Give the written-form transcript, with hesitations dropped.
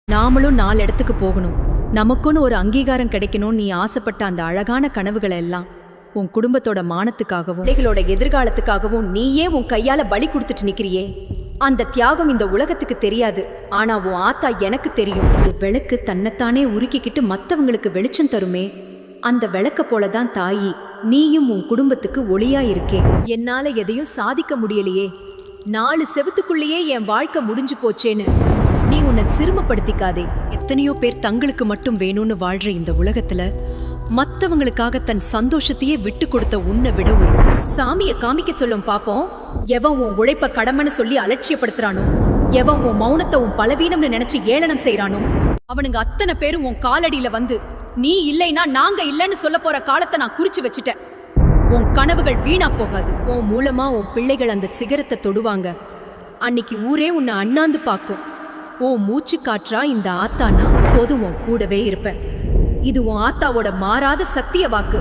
நாமளும் 4 இடத்துக்கு போகணும். நமக்குன்னு ஒரு அங்கீகாரம் கிடைக்கணும். நீ ஆசைப்பட்ட அந்த அழகான கனவுகளை எல்லாம் உன் குடும்பத்தோட மானத்துக்காகவும் பிள்ளைகளோட எதிர்காலத்துக்காகவும் நீயே உன் கையால பலி கொடுத்துட்டு நிக்கிறியே. அந்த தியாகம் இந்த உலகத்துக்கு தெரியாது. ஆனா உன் ஆத்தா எனக்கு தெரியும். ஒரு விளக்கு தன்னைத்தானே உருக்கிக்கிட்டு மத்தவங்களுக்கு வெளிச்சம் தருமே, அந்த விளக்க போலதான் தாயி நீயும் உன் குடும்பத்துக்கு ஒளியா இருக்கே. என்னால எதையும் சாதிக்க முடியலையே, 4 செவுத்துக்குள்ளேயே என் வாழ்க்கை முடிஞ்சு போச்சேன்னு நீ உன்னை சிறுமப்படுத்திக்காதே. எத்தனையோ பேர் தங்களுக்கு மட்டும் வேணும்னு வாழ்ற இந்த உலகத்துல மத்தவங்களுக்காக தன் சந்தோஷத்தையே விட்டு கொடுத்த உன்னை விட ஒரு சாமிய காமிக்க சொல்லும் பாப்போம். எவன் உன் உழைப்ப கடமைன்னு சொல்லி அலட்சியப்படுத்துறானோ, எவன் உன் மௌனத்தை உன் பலவீனம்னு நினைச்சு ஏளனம் செய்யறானோ, அவனுங்க அத்தனை பேரும் உன் காலடியில வந்து நீ இல்லைன்னா நாங்க இல்லைன்னு சொல்ல போற காலத்தை நான் குறிச்சு வச்சுட்டேன். உன் கனவுகள் வீணா போகாது. உன் மூலமா உன் பிள்ளைகள் அந்த சிகரத்தை தொடுவாங்க. அன்னைக்கு ஊரே உன்னை அண்ணாந்து பார்க்கும். உன் மூச்சு காற்றா இந்த ஆத்தானா போதும் உன் கூடவே இருப்பேன். இது உன் ஆத்தாவோட மாறாத சத்திய வாக்கு.